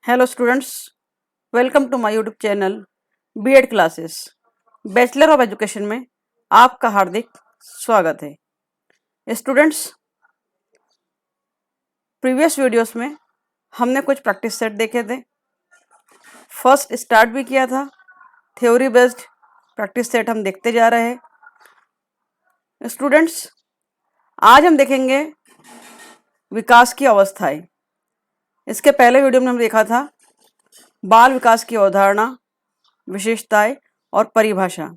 Hello students, welcome to my YouTube channel BEd classes bachelor of education में आपका हार्दिक स्वागत है। स्टूडेंट्स, प्रीवियस वीडियोस में हमने कुछ प्रैक्टिस सेट देखे थे। फर्स्ट स्टार्ट भी किया था। थ्योरी बेस्ड प्रैक्टिस सेट हम देखते जा रहे हैं। स्टूडेंट्स, आज हम देखेंगे विकास की अवस्थाएं। इसके पहले वीडियो में हम देखा था बाल विकास की अवधारणा, विशेषताएं और परिभाषा।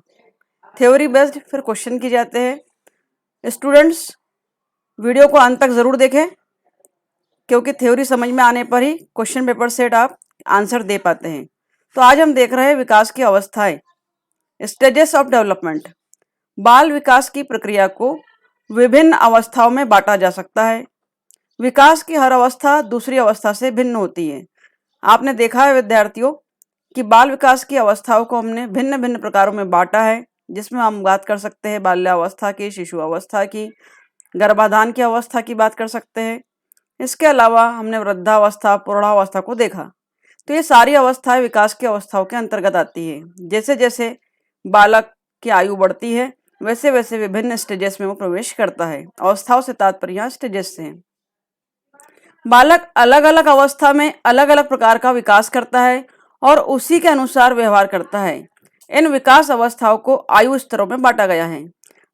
थ्योरी बेस्ड फिर क्वेश्चन किए जाते हैं। स्टूडेंट्स, वीडियो को अंत तक ज़रूर देखें, क्योंकि थ्योरी समझ में आने पर ही क्वेश्चन पेपर सेट आप आंसर दे पाते हैं। तो आज हम देख रहे हैं विकास की अवस्थाएं, स्टेजेस ऑफ डेवलपमेंट। बाल विकास की प्रक्रिया को विभिन्न अवस्थाओं में बांटा जा सकता है। विकास की हर अवस्था दूसरी अवस्था से भिन्न होती है। आपने देखा है विद्यार्थियों कि बाल विकास की अवस्थाओं को हमने भिन्न भिन्न प्रकारों में बांटा है, जिसमें हम बात कर सकते हैं बाल्यावस्था की, शिशु अवस्था की, गर्भाधान की अवस्था की बात कर सकते हैं। इसके अलावा हमने वृद्धावस्था, प्रौढ़ावस्था को देखा। तो ये सारी अवस्थाएं विकास की अवस्थाओं के अंतर्गत आती है। जैसे जैसे बालक की आयु बढ़ती है, वैसे वैसे विभिन्न स्टेजेस में वो प्रवेश करता है। अवस्थाओं से तात्पर्य यहाँ स्टेजेस से है। बालक अलग अलग अवस्था में अलग अलग प्रकार का विकास करता है और उसी के अनुसार व्यवहार करता है। इन विकास अवस्थाओं को आयु स्तरों में बांटा गया है।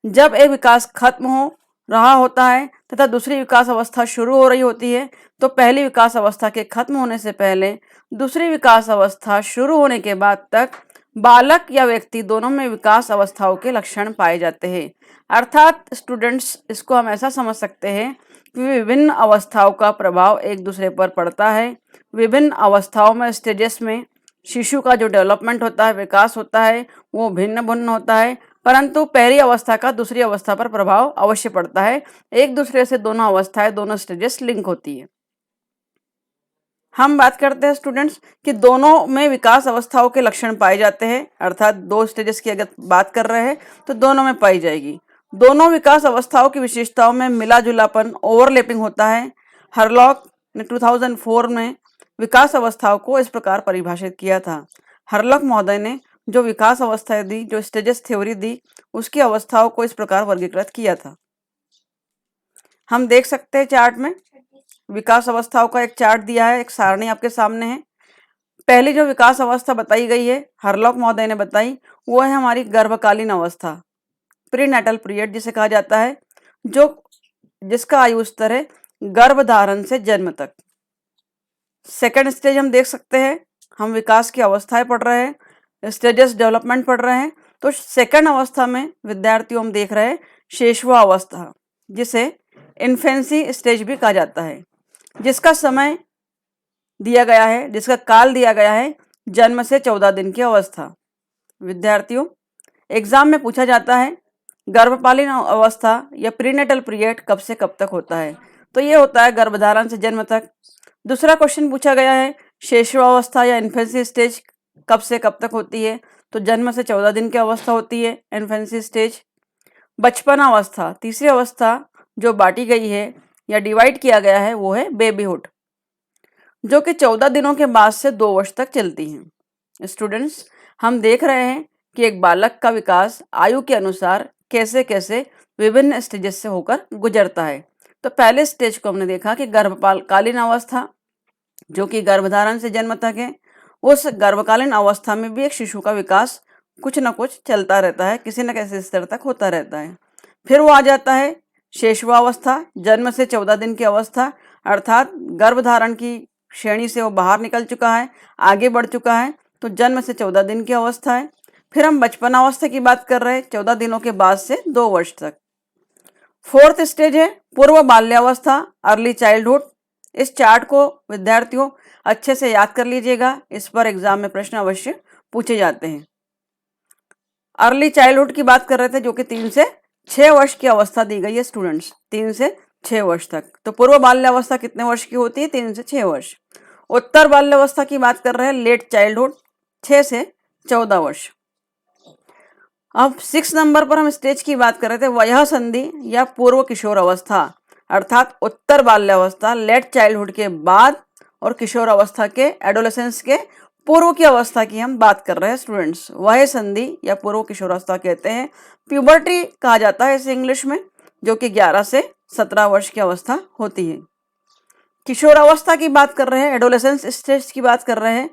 जब एक विकास खत्म हो रहा होता है तथा दूसरी विकास अवस्था शुरू हो रही होती है, तो पहली विकास अवस्था के खत्म होने से पहले दूसरी विकास अवस्था शुरू होने के बाद तक बालक या व्यक्ति दोनों में विकास अवस्थाओं के लक्षण पाए जाते हैं। अर्थात स्टूडेंट्स, इसको हम ऐसा समझ सकते हैं कि विभिन्न अवस्थाओं का प्रभाव एक दूसरे पर पड़ता है। विभिन्न अवस्थाओं में, स्टेजेस में शिशु का जो डेवलपमेंट होता है, विकास होता है, वो भिन्न भिन्न होता है, परंतु पहली अवस्था का दूसरी अवस्था पर प्रभाव अवश्य पड़ता है। एक दूसरे से दोनों अवस्थाएं, दोनों स्टेजेस लिंक होती है। हम बात करते हैं स्टूडेंट्स कि दोनों में विकास अवस्थाओं के लक्षण पाए जाते हैं। अर्थात दो स्टेजेस की अगर बात कर रहे हैं तो दोनों में पाई जाएगी। दोनों विकास अवस्थाओं की विशेषताओं में मिला जुलापन, ओवरलैपिंग होता है। हरलॉक ने 2004 में विकास अवस्थाओं को इस प्रकार परिभाषित किया था। हरलॉक महोदय ने जो विकास अवस्थाएं दी, जो स्टेजेस थ्योरी दी, उसकी अवस्थाओं को इस प्रकार वर्गीकृत किया था। हम देख सकते हैं चार्ट में विकास अवस्थाओं का एक चार्ट दिया है, एक सारणी आपके सामने है। पहली जो विकास अवस्था बताई गई है, हरलॉक महोदय ने बताई, वो है हमारी गर्भकालीन अवस्था, प्रीनेटल पीरियड जिसे कहा जाता है, जिसका आयु स्तर है गर्भधारण से जन्म तक। सेकेंड स्टेज हम देख सकते हैं, हम विकास की अवस्थाएं पढ़ रहे हैं, स्टेजेस डेवलपमेंट पढ़ रहे हैं। तो सेकेंड अवस्था में विद्यार्थियों हम देख रहे हैं शैशवा अवस्था, जिसे इन्फेंसी स्टेज भी कहा जाता है, जिसका समय दिया गया है, जिसका काल दिया गया है जन्म से 14 दिन की अवस्था। विद्यार्थियों, एग्जाम में पूछा जाता है गर्भकालीन अवस्था या प्रीनेटल पीरियड कब से कब तक होता है, तो ये होता है गर्भधारण से जन्म तक। दूसरा क्वेश्चन पूछा गया है शैशवावस्था या इन्फेंसी स्टेज कब से कब तक होती है, तो जन्म से 14 दिन की अवस्था होती है इन्फेंसी स्टेज। बचपन अवस्था, तीसरी अवस्था जो बांटी गई है या डिवाइड किया गया है, वो है बेबीहुड, जो कि 14 दिनों के बाद से 2 वर्ष तक चलती हैं। स्टूडेंट्स, हम देख रहे हैं कि एक बालक का विकास आयु के अनुसार कैसे कैसे विभिन्न स्टेजेस से होकर गुजरता है। तो पहले स्टेज को हमने देखा कि गर्भकालीन अवस्था, जो कि गर्भधारण से जन्म तक है। उस गर्भकालीन अवस्था में भी एक शिशु का विकास कुछ न कुछ चलता रहता है, किसी न किसी स्तर तक होता रहता है। फिर वो आ जाता है शैशवावस्था, जन्म से 14 दिन की अवस्था, अर्थात गर्भधारण की श्रेणी से वो बाहर निकल चुका है, आगे बढ़ चुका है, तो जन्म से 14 दिन की अवस्था है। फिर हम बचपन अवस्था की बात कर रहे हैं, 14 दिनों के बाद से 2 वर्ष तक। फोर्थ स्टेज है पूर्व बाल्यावस्था, अर्ली चाइल्डहुड। इस चार्ट को विद्यार्थियों अच्छे से याद कर लीजिएगा, इस पर एग्जाम में प्रश्न अवश्य पूछे जाते हैं। अर्ली चाइल्डहुड की बात कर रहे थे, जो कि 3 से 6 वर्ष की अवस्था दी गई है स्टूडेंट्स, 3 से 6 वर्ष तक। तो पूर्व बाल्यावस्था कितने वर्ष की होती है? 3 से 6 वर्ष। उत्तर बाल्यावस्था की बात कर रहे हैं, लेट चाइल्डहुड, 6 से 14 वर्ष। अब 6 नंबर पर हम स्टेज की बात कर रहे थे, वयः संधि या पूर्व किशोर अवस्था, अर्थात उत्तर बाल्यावस्था, लेट चाइल्डहुड के बाद और किशोर अवस्था के एडोलेसेंस के पूर्व की अवस्था की हम बात कर रहे हैं स्टूडेंट्स। वह संधि या पूर्व किशोरावस्था कहते हैं। प्यूबर्टी कहा जाता है इसे इंग्लिश में, जो कि 11 से 17 वर्ष की अवस्था होती है। किशोरावस्था की बात कर रहे हैं, एडोलेसेंस स्टेज की बात कर रहे हैं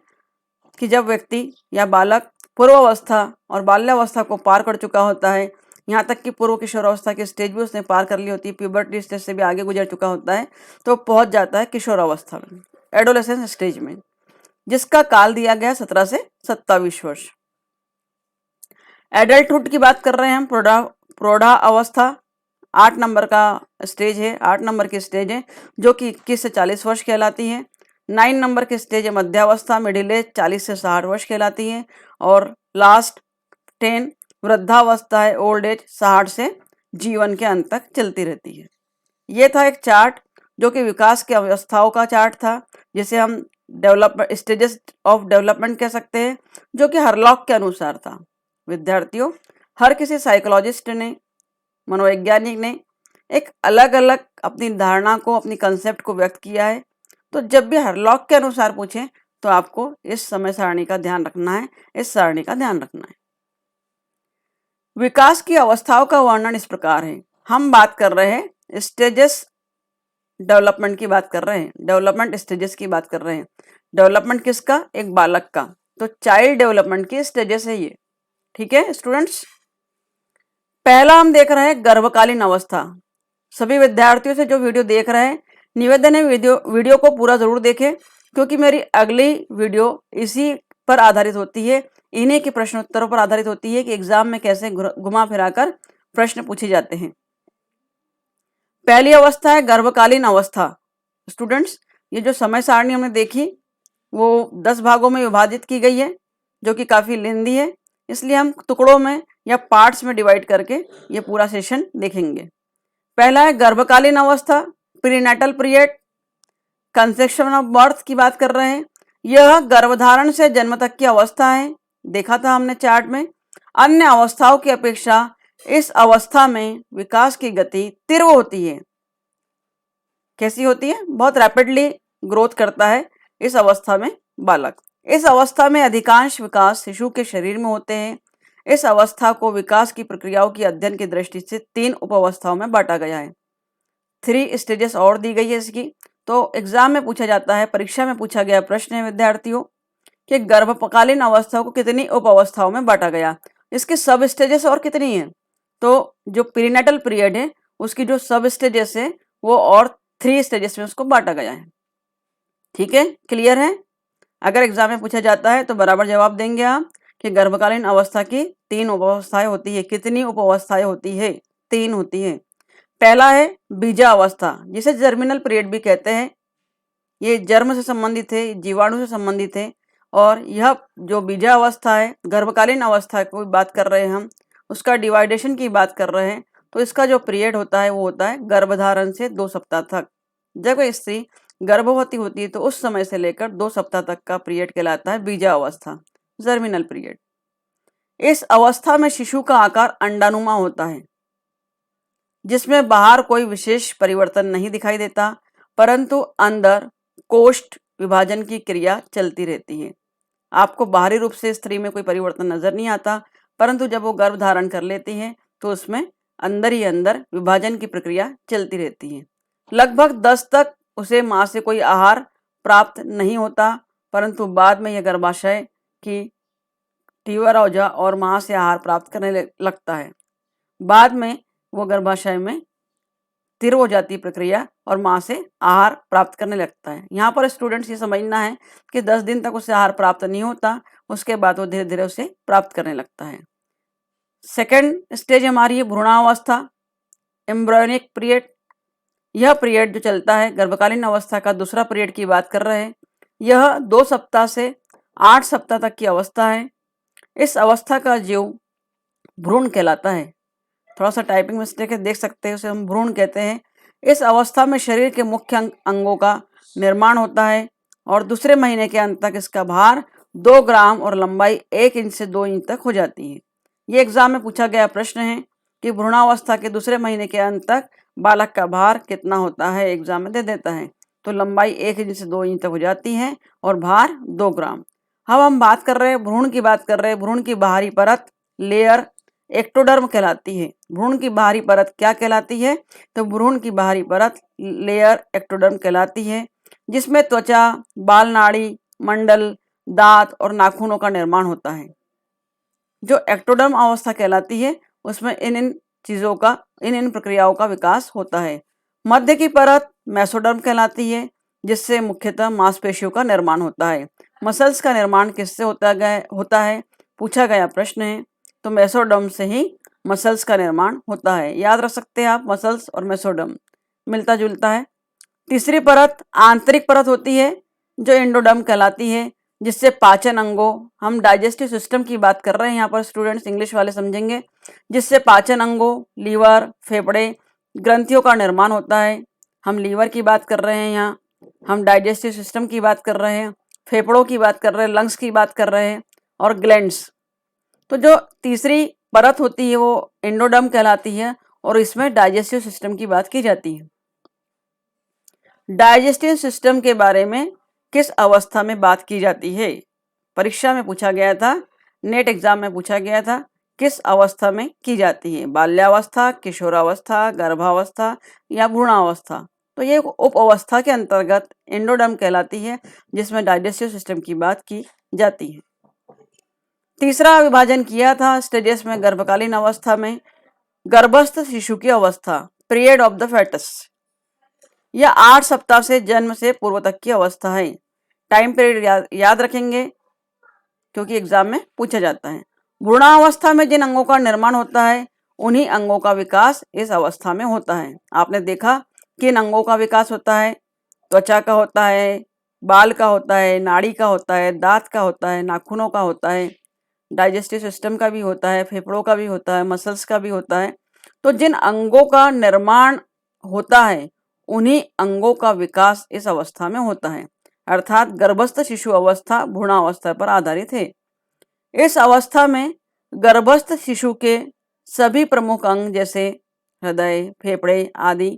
कि जब व्यक्ति या बालक पूर्वावस्था और बाल्यावस्था को पार कर चुका होता है, यहाँ तक कि पूर्व किशोरावस्था की स्टेज भी उसने पार कर ली होती है, प्यूबर्टी स्टेज से भी आगे गुजर चुका होता है, तो पहुंच जाता है किशोरावस्था में, एडोलेसेंस स्टेज में, जिसका काल दिया गया 17 से 27 वर्ष। एडल्टहुड की बात कर रहे हैं हम, प्रौढ़ा अवस्था 8 नंबर का स्टेज है, 8 नंबर की स्टेज है, जो कि 21 से 40 वर्ष कहलाती है। 9 नंबर की स्टेज है मध्यावस्था, मिडिल एज 40 से 60 वर्ष कहलाती है। और लास्ट 10 वृद्धावस्था है, ओल्ड एज 60 से जीवन के अंत तक चलती रहती है। ये था एक चार्ट जो कि विकास की अवस्थाओं का चार्ट था, जिसे हम डेवलपमेंट स्टेजेस ऑफ डेवलपमेंट कह सकते हैं, जो कि हरलॉक के अनुसार था। विद्यार्थियों, हर किसी साइकोलॉजिस्ट ने, मनोवैज्ञानिक ने एक अलग अलग अपनी धारणा को, अपनी कंसेप्ट को व्यक्त किया है। तो जब भी हरलॉक के अनुसार पूछें तो आपको इस समय सारणी का ध्यान रखना है, इस सारणी का ध्यान रखना है। विकास की अवस्थाओं का वर्णन इस प्रकार है। हम बात कर रहे हैं स्टेजेस डेवलपमेंट की बात कर रहे हैं, डेवलपमेंट स्टेजेस की बात कर रहे हैं। डेवलपमेंट किसका? एक बालक का। तो चाइल्ड डेवलपमेंट की स्टेजेस है ये, ठीक है स्टूडेंट्स। पहला हम देख रहे हैं गर्भकालीन अवस्था। सभी विद्यार्थियों से जो वीडियो देख रहे हैं, निवेदन है वीडियो को पूरा जरूर देखें, क्योंकि मेरी अगली वीडियो इसी पर आधारित होती है, इन्हीं के प्रश्नोत्तरों पर आधारित होती है कि एग्जाम में कैसे घुमा फिराकर प्रश्न पूछे जाते हैं। पहली अवस्था है गर्भकालीन अवस्था। स्टूडेंट्स, ये जो समय सारणी हमने देखी वो 10 भागों में विभाजित की गई है, जो कि काफी लेंदी है, इसलिए हम टुकड़ों में या पार्ट्स में डिवाइड करके ये पूरा सेशन देखेंगे। पहला है गर्भकालीन अवस्था, prenatal period, conception of birth की बात कर रहे हैं। यह गर्भधारण से जन्म तक की अवस्था है, देखा था हमने चार्ट में। अन्य अवस्थाओं की अपेक्षा इस अवस्था में विकास की गति तीव्र होती है। कैसी होती है? बहुत रैपिडली ग्रोथ करता है इस अवस्था में बालक। इस अवस्था में अधिकांश विकास शिशु के शरीर में होते हैं। इस अवस्था को विकास की प्रक्रियाओं की अध्ययन की दृष्टि से 3 उपावस्थाओं में बांटा गया है। 3 स्टेजेस और दी गई है इसकी। तो एग्जाम में पूछा जाता है, परीक्षा में पूछा गया प्रश्न है विद्यार्थियों कि गर्भकालीन अवस्थाओं को कितनी उपावस्थाओं में बांटा गया, इसके सब स्टेजेस और कितनी है? तो जो प्रीनेटल पीरियड है उसकी जो सब स्टेजेस है वो और 3 स्टेजेस में उसको बांटा गया है। ठीक है, क्लियर है? अगर एग्जाम में पूछा जाता है तो बराबर जवाब देंगे आप कि गर्भकालीन अवस्था की 3 उपावस्थाएं होती है। कितनी उपावस्थाएं होती है? 3 होती है। पहला है बीजा अवस्था, जिसे जर्मिनल पीरियड भी कहते हैं। ये जन्म से संबंधित है, जीवाणु से संबंधित है। और यह जो बीजा अवस्था है, गर्भकालीन अवस्था की बात कर रहे हैं हम, उसका डिवाइडेशन की बात कर रहे हैं, तो इसका जो पीरियड होता है वो होता है गर्भधारण से 2 सप्ताह तक। जब स्त्री गर्भवती होती है तो उस समय से लेकर 2 सप्ताह तक का पीरियड कहलाता है बीजा अवस्था, जर्मिनल पीरियड। इस अवस्था में शिशु का आकार अंडानुमा होता है, जिसमें बाहर कोई विशेष परिवर्तन नहीं दिखाई देता, परंतु अंदर कोष्ठ विभाजन की क्रिया चलती रहती है। आपको बाहरी रूप से स्त्री में कोई परिवर्तन नजर नहीं आता, परंतु जब वो गर्भ धारण कर लेती है तो उसमें अंदर ही अंदर विभाजन की प्रक्रिया चलती रहती है। लगभग 10 तक उसे माँ से कोई आहार प्राप्त नहीं होता, परंतु बाद में यह गर्भाशय की टीवरौजा और माँ से आहार प्राप्त करने लगता है। बाद में वो गर्भाशय में तीव्र हो जाती प्रक्रिया और माँ से आहार प्राप्त करने लगता है। यहाँ पर स्टूडेंट्स ये समझना है कि 10 दिन तक उसे आहार प्राप्त नहीं होता, उसके बाद वो धीरे धीरे उसे प्राप्त करने लगता है। सेकेंड स्टेज हमारी है भ्रूणावस्था, एम्ब्रियोनिक पीरियड। यह पीरियड जो चलता है, गर्भकालीन अवस्था का दूसरा पीरियड की बात कर रहे हैं। यह 2 सप्ताह से 8 सप्ताह तक की अवस्था है। इस अवस्था का जीव भ्रूण कहलाता है। थोड़ा सा टाइपिंग मिस्टेक है, देख सकते हैं, उसे हम भ्रूण कहते हैं। इस अवस्था में शरीर के मुख्य अंगों का निर्माण होता है और दूसरे महीने के अंत तक इसका भार 2 ग्राम और लंबाई 1 इंच से 2 इंच तक हो जाती है। ये एग्जाम में पूछा गया प्रश्न है कि भ्रूणावस्था के दूसरे महीने के अंत तक बालक का भार कितना होता है, एग्जाम में दे देता है। तो लंबाई 1 इंच से 2 इंच तक हो जाती है और भार 2 ग्राम। अब हम बात कर रहे हैं भ्रूण की बात कर रहे हैं। भ्रूण की बाहरी परत लेयर एक्टोडर्म कहलाती है। भ्रूण की बाहरी परत क्या कहलाती है? तो भ्रूण की बाहरी परत लेयर एक्टोडर्म कहलाती है, जिसमें त्वचा, बाल नाड़ी, मंडल, दांत और नाखूनों का निर्माण होता है। जो एक्टोडर्म अवस्था कहलाती है उसमें इन चीजों का, इन प्रक्रियाओं का विकास होता है। मध्य की परत मेसोडर्म कहलाती है, जिससे मुख्यतः मांसपेशियों का निर्माण होता है। मसल्स का निर्माण किससे होता है पूछा गया प्रश्न है, तो मेसोडर्म से ही मसल्स का निर्माण होता है। याद रख सकते हैं आप, मसल्स और मेसोडर्म मिलता जुलता है। तीसरी परत आंतरिक परत होती है, जो एंडोडर्म कहलाती है, जिससे पाचन अंगों, हम डाइजेस्टिव सिस्टम की बात कर रहे हैं यहाँ पर स्टूडेंट्स, इंग्लिश वाले समझेंगे, जिससे पाचन अंगों, लीवर, फेफड़े, ग्रंथियों का निर्माण होता है। हम लीवर की बात कर रहे हैं यहाँ, हम डाइजेस्टिव सिस्टम की बात कर रहे हैं, फेफड़ों की बात कर रहे हैं, लंग्स की बात कर रहे हैं और ग्लैंड्स। तो जो तीसरी परत होती है वो एंडोडर्म कहलाती है और इसमें डाइजेस्टिव सिस्टम की बात की जाती है। डाइजेस्टिव सिस्टम के बारे में किस अवस्था में बात की जाती है? परीक्षा में पूछा गया था, नेट एग्जाम में पूछा गया था, किस अवस्था में की जाती है? बाल्यावस्था, किशोरावस्था, गर्भावस्था या भ्रूणावस्था? तो ये उप अवस्था के अंतर्गत एंडोडर्म कहलाती है, जिसमें डाइजेस्टिव सिस्टम की बात की जाती है। तीसरा विभाजन किया था स्टेजेस में, गर्भकालीन अवस्था में गर्भस्थ शिशु की अवस्था, पीरियड ऑफ द फेटस, यह 8 सप्ताह से जन्म से पूर्व तक की अवस्था है। टाइम पीरियड याद रखेंगे क्योंकि एग्जाम में पूछा जाता है। भ्रूणावस्था में जिन अंगों का निर्माण होता है उन्हीं अंगों का विकास इस अवस्था में होता है। आपने देखा किन अंगों का विकास होता है? त्वचा का होता है, बाल का होता है, नाड़ी का होता है, दांत का होता है, नाखूनों का होता है, डाइजेस्टिव सिस्टम का भी होता है, फेफड़ों का भी होता है, मसल्स का भी होता है। तो जिन अंगों का निर्माण होता है उन्हीं अंगों का विकास इस अवस्था में होता है, अर्थात गर्भस्थ शिशु अवस्था भ्रूणावस्था पर आधारित है। इस अवस्था में गर्भस्थ शिशु के सभी प्रमुख अंग जैसे हृदय, फेफड़े आदि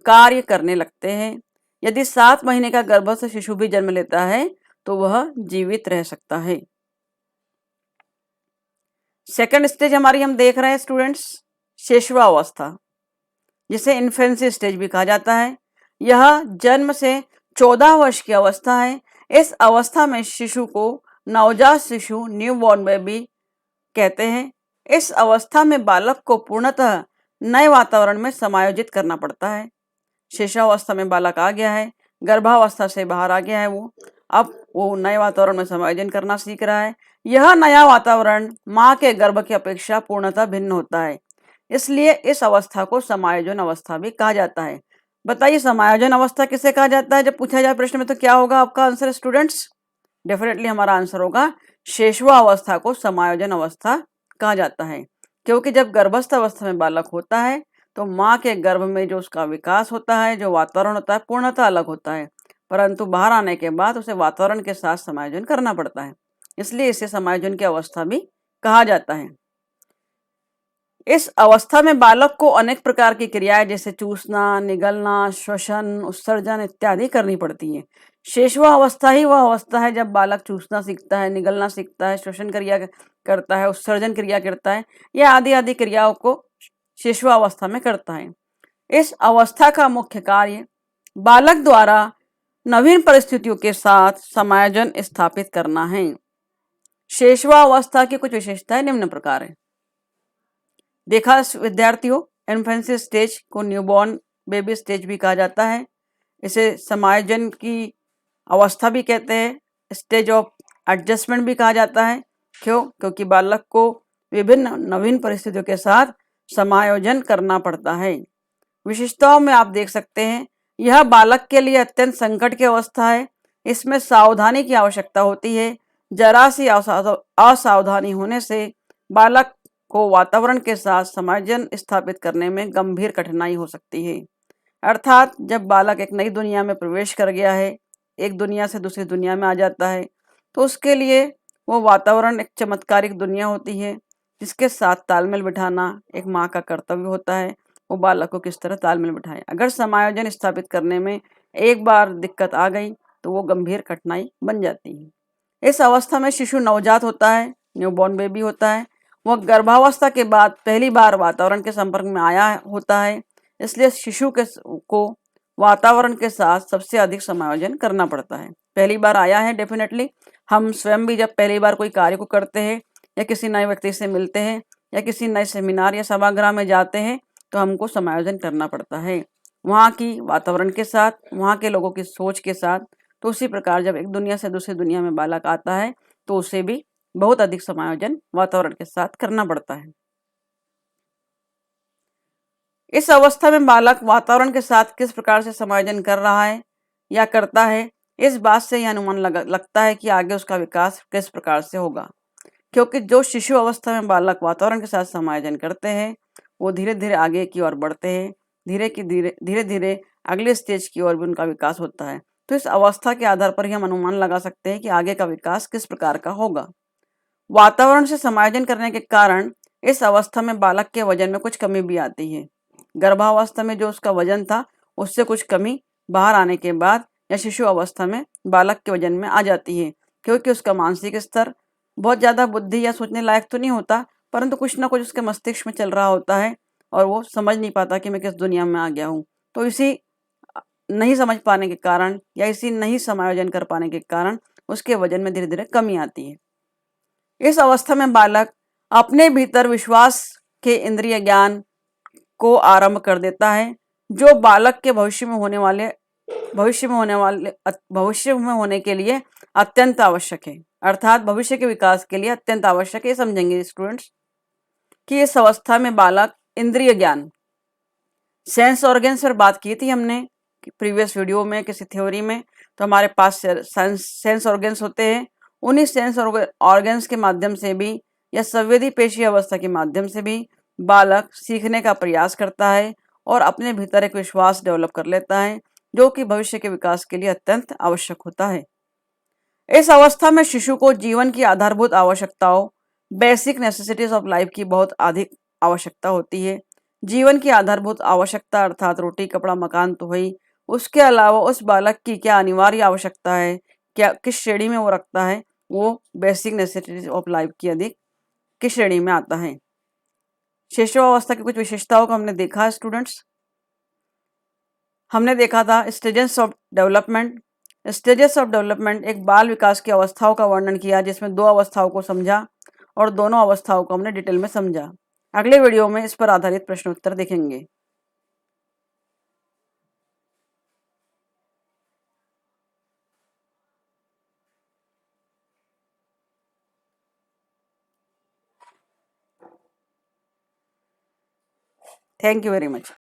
कार्य करने लगते हैं। यदि 7 महीने का गर्भस्थ शिशु भी जन्म लेता है तो वह जीवित रह सकता है। सेकंड स्टेज हमारी हम देख रहे हैं स्टूडेंट्स, शिशुअवस्था, जिसे इन्फेंसी स्टेज भी कहा जाता है। यह जन्म से 14 वर्ष की अवस्था है। इस अवस्था में शिशु को नवजात शिशु, न्यूबॉर्न बेबी कहते हैं। इस अवस्था में बालक को पूर्णतः नए वातावरण में समायोजित करना पड़ता है। शिशुअवस्था में बालक आ गया है, गर्भावस्था से बाहर आ गया है, अब वो नए वातावरण में समायोजन करना सीख रहा है। यह नया वातावरण माँ के गर्भ की अपेक्षा पूर्णतः भिन्न होता है, इसलिए इस अवस्था को समायोजन अवस्था भी कहा जाता है। बताइए समायोजन अवस्था किसे कहा जाता है? जब पूछा जाए प्रश्न में तो क्या होगा आपका आंसर स्टूडेंट्स? डेफिनेटली हमारा आंसर होगा शिशुअवस्था को समायोजन अवस्था कहा जाता है, क्योंकि जब गर्भस्थ अवस्था में बालक होता है तो माँ के गर्भ में जो उसका विकास होता है, जो वातावरण होता है, पूर्णतः अलग होता है, परंतु बाहर आने के बाद उसे वातावरण के साथ समायोजन करना पड़ता है, इसलिए इसे समायोजन की अवस्था भी कहा जाता है। इस अवस्था में बालक को अनेक प्रकार की क्रियाएं जैसे चूसना, निगलना, श्वसन, उत्सर्जन इत्यादि करनी पड़ती है। शिशुअवस्था ही वह अवस्था है जब बालक चूसना सीखता है, निगलना सीखता है, श्वसन क्रिया करता है, उत्सर्जन क्रिया करता है, या आदि आदि क्रियाओं को शिशुअवस्था में करता है। इस अवस्था का मुख्य कार्य बालक द्वारा नवीन परिस्थितियों के साथ समायोजन स्थापित करना है। शिशुअवस्था की कुछ विशेषताएं निम्न प्रकार है। देखा विद्यार्थियों, इन्फेंसी स्टेज को न्यूबॉर्न बेबी स्टेज भी कहा जाता है। इसे समायोजन की अवस्था भी कहते हैं, स्टेज ऑफ एडजस्टमेंट भी कहा जाता है। क्यों? क्योंकि बालक को विभिन्न नवीन परिस्थितियों के साथ समायोजन करना पड़ता है। विशेषताओं में आप देख सकते हैं, यह बालक के लिए अत्यंत संकट की अवस्था है। इसमें सावधानी की आवश्यकता होती है। जरा सी असावधानी होने से बालक को वातावरण के साथ समायोजन स्थापित करने में गंभीर कठिनाई हो सकती है। अर्थात जब बालक एक नई दुनिया में प्रवेश कर गया है, एक दुनिया से दूसरी दुनिया में आ जाता है, तो उसके लिए वो वातावरण एक चमत्कारिक दुनिया होती है, जिसके साथ तालमेल बिठाना एक माँ का कर्तव्य होता है। वो बालक को किस तरह तालमेल बिठाए। अगर समायोजन स्थापित करने में एक बार दिक्कत आ गई तो वो गंभीर कठिनाई बन जाती है। इस अवस्था में शिशु नवजात होता है, न्यूबॉर्न बेबी होता है। वह गर्भावस्था के बाद पहली बार वातावरण के संपर्क में आया होता है, इसलिए शिशु को वातावरण के साथ सबसे अधिक समायोजन करना पड़ता है। पहली बार आया है, डेफिनेटली हम स्वयं भी जब पहली बार कोई कार्य को करते हैं या किसी नए व्यक्ति से मिलते हैं या किसी नए सेमिनार या सभागृह में जाते हैं तो हमको समायोजन करना पड़ता है वहाँ की वातावरण के साथ, वहाँ के लोगों की सोच के साथ। तो उसी प्रकार जब एक दुनिया से दूसरी दुनिया में बालक आता है तो उसे भी बहुत अधिक समायोजन वातावरण के साथ करना पड़ता है। इस अवस्था में बालक वातावरण के साथ किस प्रकार से समायोजन कर रहा है या करता है, इस बात से यह अनुमान लगता है कि आगे उसका विकास किस प्रकार से होगा। क्योंकि जो शिशु अवस्था में बालक वातावरण के साथ समायोजन करते हैं वो धीरे धीरे आगे की ओर बढ़ते हैं, धीरे धीरे अगले स्टेज की ओर भी उनका विकास होता है। तो इस अवस्था के आधार पर ही हम अनुमान लगा सकते हैं कि आगे का विकास किस प्रकार का होगा। वातावरण से समायोजन करने के कारण इस अवस्था में बालक के वजन में कुछ कमी भी आती है। गर्भावस्था में जो उसका वजन था उससे कुछ कमी बाहर आने के बाद या शिशु अवस्था में बालक के वजन में आ जाती है, क्योंकि उसका मानसिक स्तर बहुत ज़्यादा बुद्धि या सोचने लायक तो नहीं होता, परंतु कुछ ना कुछ उसके मस्तिष्क में चल रहा होता है और वो समझ नहीं पाता कि मैं किस दुनिया में आ गया हूँ। तो इसी नहीं समझ पाने के कारण या इसी नहीं समायोजन कर पाने के कारण उसके वजन में धीरे धीरे कमी आती है। इस अवस्था में बालक अपने भीतर विश्वास के इंद्रिय ज्ञान को आरंभ कर देता है, जो बालक के भविष्य में होने के लिए अत्यंत आवश्यक है। अर्थात भविष्य के विकास के लिए अत्यंत आवश्यक है। समझेंगे स्टूडेंट्स कि इस अवस्था में बालक इंद्रिय ज्ञान, सेंस ऑर्गन्स पर बात की थी हमने प्रीवियस वीडियो में किसी थ्योरी में। तो हमारे पास सेंस ऑर्गन्स होते हैं, उन्हीं सेंस ऑर्गन्स के माध्यम से भी या संवेदी पेशी अवस्था के माध्यम से भी बालक सीखने का प्रयास करता है और अपने भीतर एक विश्वास डेवलप कर लेता है, जो कि भविष्य के विकास के लिए अत्यंत आवश्यक होता है। इस अवस्था में शिशु को जीवन की आधारभूत आवश्यकताओं, बेसिक नेसेसिटीज ऑफ लाइफ की बहुत अधिक आवश्यकता होती है। जीवन की आधारभूत आवश्यकता अर्थात रोटी, कपड़ा, मकान तो हुई, उसके अलावा उस बालक की क्या अनिवार्य आवश्यकता है, क्या किस श्रेणी में वो रखता है, वो बेसिक नेसेसिटीज ऑफ लाइफ की अधिक किस श्रेणी में आता है। शिशुअवस्था की कुछ विशेषताओं को हमने देखा स्टूडेंट्स। हमने देखा था stages of development. Stages of development एक बाल विकास की अवस्थाओं का वर्णन किया, जिसमें दो अवस्थाओं को समझा और दोनों अवस्थाओं को हमने डिटेल में समझा। अगले वीडियो में इस पर आधारित प्रश्न उत्तर देखेंगे। Thank you very much.